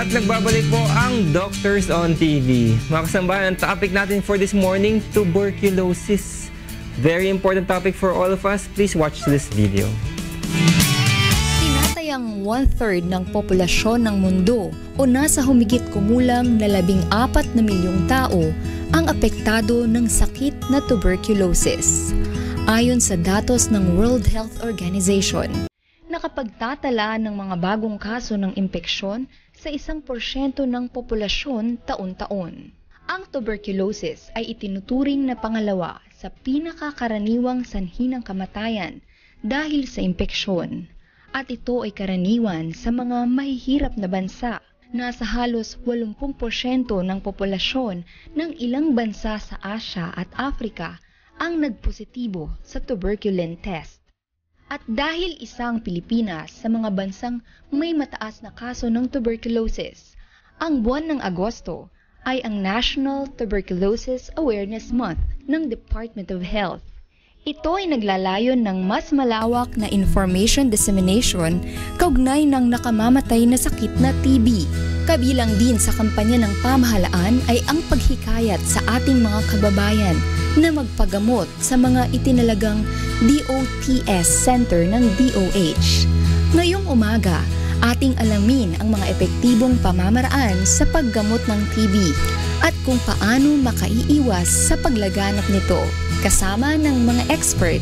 At nagbabalik po ang Doctors on TV. Mga kasambahan, ang topic natin for this morning, tuberculosis. Very important topic for all of us. Please watch this video. Tinatayang 1/3 ng populasyon ng mundo o nasa humigit kumulang na 14 milyong tao ang apektado ng sakit na tuberculosis. Ayon sa datos ng World Health Organization, nakapagtatala ng mga bagong kaso ng impeksyon sa 1% ng populasyon taon-taon. Ang tuberculosis ay itinuturing na pangalawa sa pinakakaraniwang sanhi ng kamatayan dahil sa impeksyon. At ito ay karaniwan sa mga mahihirap na bansa. Nasa halos 80% ng populasyon ng ilang bansa sa Asia at Africa ang nagpositibo sa tuberculin test. At dahil isang Pilipinas sa mga bansang may mataas na kaso ng tuberculosis, ang buwan ng Agosto ay ang National Tuberculosis Awareness Month ng Department of Health. Ito ay naglalayon ng mas malawak na information dissemination kaugnay ng nakamamatay na sakit na TB. Kabilang din sa kampanya ng pamahalaan ay ang paghikayat sa ating mga kababayan na magpagamot sa mga itinalagang DOTS Center ng DOH. Ngayong umaga, ating alamin ang mga epektibong pamamaraan sa paggamot ng TB at kung paano makaiiwas sa paglaganap nito kasama ng mga expert,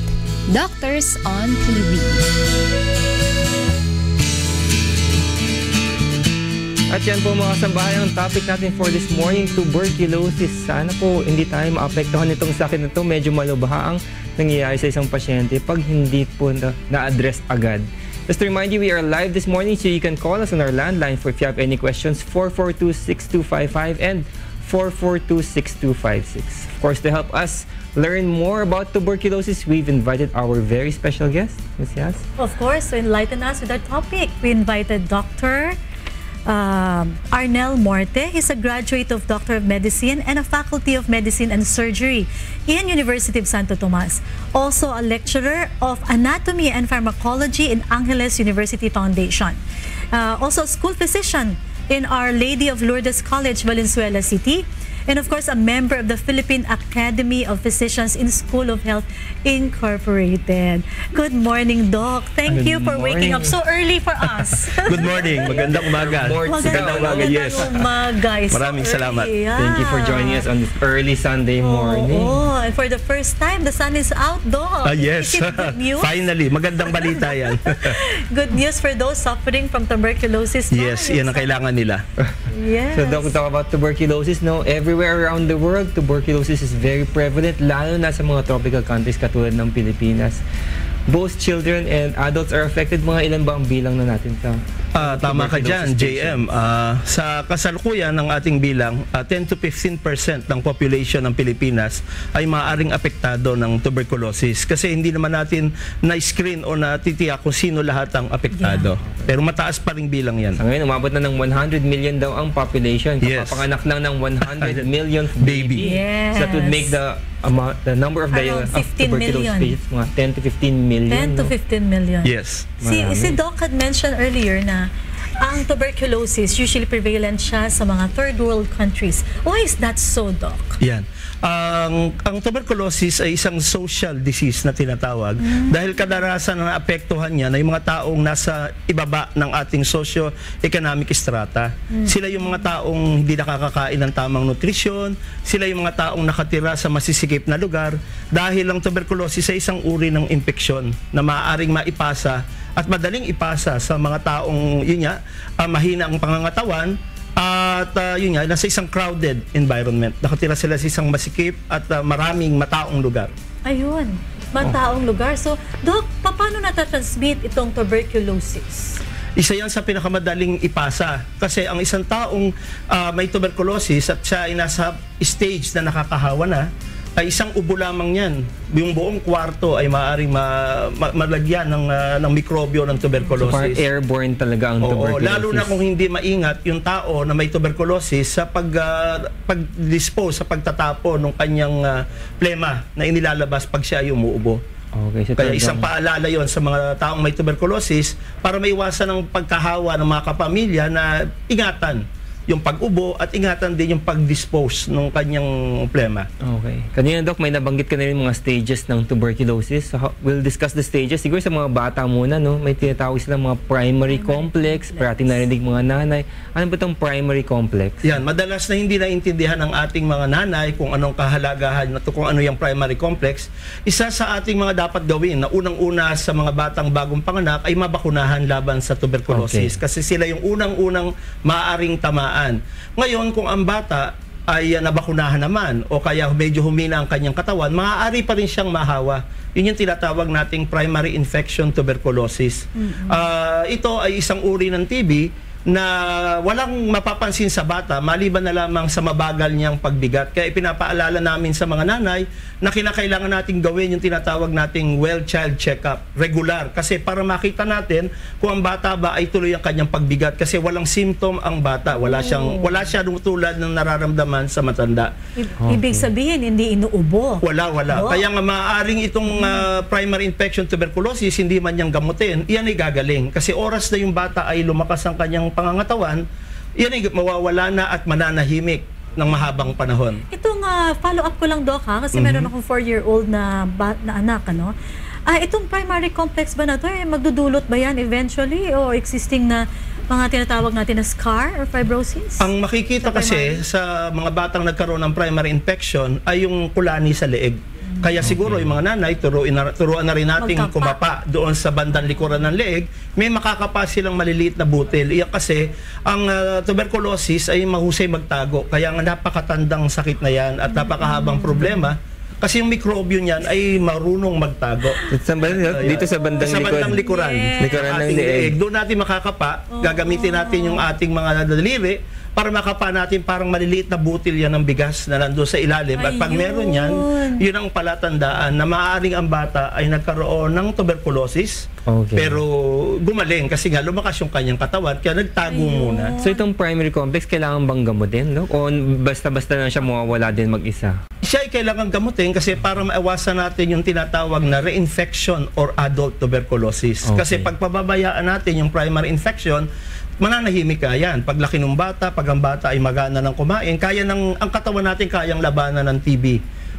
Doctors on TV. At yan po mga kasambahay, ang topic natin for this morning, tuberculosis. Sana po hindi tayo maapektuhan nitong sakit na ito. Medyo malubha ang nangyayari sa isang pasyente pag hindi po na-address agad. Just to remind you, we are live this morning, so you can call us on our landline for if you have any questions, 442-6255 and 442-6256. Of course, to help us learn more about tuberculosis, we've invited our very special guest, Ms. Yas. Of course, to enlighten us with our topic, we invited Dr. Arnel Morte. He's a graduate of Doctor of Medicine and a Faculty of Medicine and Surgery in University of Santo Tomas. Also a lecturer of Anatomy and Pharmacology in Angeles University Foundation. Also a school physician in Our Lady of Lourdes College, Valenzuela City. And of course, a member of the Philippine Academy of Physicians in School of Health Incorporated. Good morning, Doc. Thank you for waking up so early for us. Good morning. Magandang umaga. Magandang umaga, yes. Maraming salamat. Yeah. Thank you for joining us on this early Sunday morning. Oh, and for the first time, the sun is out, Doc. Yes. Is it good news? Finally, magandang balita yan. Good news for those suffering from tuberculosis. Yes, yan ang kailangan nila. Yes. So, Doc, talk about tuberculosis, no? Everywhere around the world, tuberculosis is very prevalent, lalo na sa mga tropical countries katulad ng Pilipinas. Both children and adults are affected. Mga ilan ba ang bilang na natin sa Tama ka dyan, JM. Sa kasalukuyan ng ating bilang, 10 to 15% ng population ng Pilipinas ay maaaring apektado ng tuberculosis. Kasi hindi naman natin na-screen o natitiyak kung sino lahat ang apektado. Yeah. Pero mataas pa ring bilang yan. Sa ngayon, umabot na ng 100 million daw ang population. Kapapanganak lang ng 100 millionth baby. Yes. So that would make the number of tuberculosis patients, mga 10 to 15 million. 10 to 15 million. Yes. Si Doc had mentioned earlier na ang tuberculosis usually prevalent siya sa mga third world countries. Why is that so, Doc? Yan. Ang tuberculosis ay isang social disease na tinatawag dahil kadalasan na naapektuhan niya na yung mga taong nasa ibaba ng ating socio-economic strata. Sila yung mga taong hindi nakakakain ng tamang nutrisyon, sila yung mga taong nakatira sa masisikip na lugar dahil ang tuberculosis ay isang uri ng impeksyon na maaaring maipasa at madaling ipasa sa mga taong yun nga, mahina ang pangangatawan. At yun nga, nasa isang crowded environment. Nakatira sila sa isang masikip at maraming mataong lugar. Ayun, mataong lugar. So, Doc, paano natatransmit itong tuberculosis? Isa yan sa pinakamadaling ipasa. Kasi ang isang taong may tuberculosis at siya ay nasa stage na nakakahawa na, ay isang ubo lamang yan. Yung buong kwarto ay maaaring malagyan ng mikrobyo ng tuberculosis. So, parang airborne talaga ang tuberculosis. Lalo na kung hindi maingat yung tao na may tuberculosis sa pag-dispose, sa pagtatapo ng kanyang plema na inilalabas pag siya ay umuubo. Okay, so Kaya talagang- isang paalala yon sa mga taong may tuberculosis para maiwasan ang pagkahawa ng mga kapamilya na ingatan yung pag-ubo at ingatan din yung pag-dispose ng kanyang problema. Okay. Kanina, Doc, may nabanggit ka na rin mga stages ng tuberculosis. So, we'll discuss the stages. Siguro sa mga bata muna, no? May tinatawag silang mga primary complex. Parating narinig mga nanay. Ano ba itong primary complex? Yan, madalas na hindi naintindihan ng ating mga nanay kung anong kahalagahan, kung ano yung primary complex. Isa sa ating mga dapat gawin na unang-una sa mga batang bagong panganak ay mabakunahan laban sa tuberculosis. Okay. Kasi sila yung unang-unang maaaring tamaan. Ngayon, kung ang bata ay nabakunahan naman o kaya medyo humina ang kanyang katawan, maaari pa rin siyang mahawa. Yun yung tinatawag nating primary infection tuberculosis. Ito ay isang uri ng TB na walang mapapansin sa bata maliban na lamang sa mabagal niyang pagbigat. Kaya ipinapaalala namin sa mga nanay na kinakailangan nating gawin yung tinatawag nating well child check-up regular, kasi para makita natin kung ang bata ba ay tuloy ang kanyang pagbigat, kasi walang symptom ang bata, wala siya tulad ng nararamdaman sa matanda. Ibig sabihin, hindi inuubo. Wala. Oh. Kaya nga maaaring itong primary infection tuberculosis, hindi man niyang gamutin, iyan ay gagaling. Kasi oras na yung bata ay lumakas ang kanyang pangangatawan, iyan ay mawawala na at mananahimik ng mahabang panahon. Itong follow-up ko lang, Doc, ha? Kasi meron akong 4-year-old na anak, ano? Itong primary complex ba na to, magdudulot ba yan eventually o existing na mga tinatawag natin na scar or fibrosis? Ang makikita kasi sa mga batang nagkaroon ng primary infection ay yung kulani sa leeg. Kaya siguro yung mga nanay, turuan na rin natin Magkapa. kumapa doon sa bandang likuran ng leeg, may makakapa silang maliliit na butil. Iyan kasi ang tuberculosis ay mahusay magtago. Kaya nga napakatandang sakit na yan at napakahabang problema. Kasi yung mikrobyo niyan ay marunong magtago. Dito sa bandang Sa bandang likod. likuran. Likuran ng Ating leeg. Doon natin makakapa, gagamitin natin yung ating mga daliri para makapa natin parang maliliit na butil yan ng bigas na nandun sa ilalim. At pag meron yan, yun ang palatandaan na maaaring ang bata ay nagkaroon ng tuberculosis, pero gumaling kasi nga lumakas yung kanyang katawan, kaya nagtago muna. So itong primary complex, kailangan bang gamutin, no? O basta-basta na siya mawawala din mag-isa? Siya ay kailangan gamutin kasi para maiwasan natin yung tinatawag na reinfection or adult tuberculosis. Okay. Kasi pag pababayaan natin yung primary infection, mananahimik ka yan. Paglaki ng bata, pag ang bata ay magana ng kumain, ang katawan natin kayang labanan ng TB.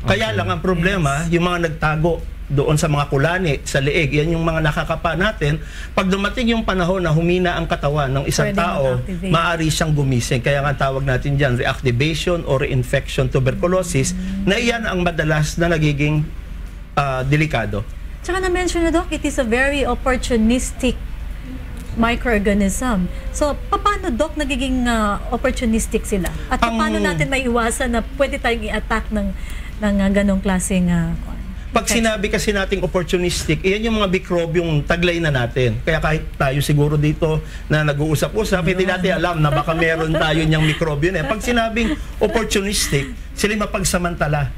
Kaya lang ang problema, yung mga nagtago doon sa mga kulani, sa leeg, yan yung mga nakakapa natin. Pag dumating yung panahon na humina ang katawan ng isang Pwede tao, mag-activate. maaari siyang gumising. Kaya nga tawag natin dyan, reactivation or reinfection tuberculosis, na iyan ang madalas na nagiging delikado. Tsaka na-mention na, Doc, it is a very opportunistic microorganism. So, paano, Doc, nagiging opportunistic sila? At paano natin maiwasan na pwede tayong i-attack ng ganong klaseng Pag sinabi kasi nating opportunistic, iyan yung mga mikrobyong taglay na natin. Kaya kahit tayo siguro dito na nag-uusap-usap, hindi natin alam na baka meron tayo niyang mikrobyo na. Pag sinabing opportunistic, sila mapagsamantala.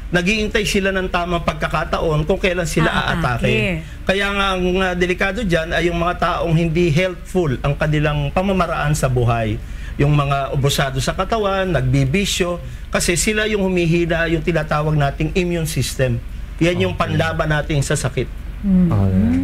Nag-iintay sila ng tamang pagkakataon kung kailan sila aatake. Kaya nga ang delikado dyan ay yung mga taong hindi healthful ang kanilang pamamaraan sa buhay. Yung mga obosado sa katawan, nagbibisyo, kasi sila yung humihina yung tinatawag nating immune system. Yan yung panlaban natin sa sakit. Alright.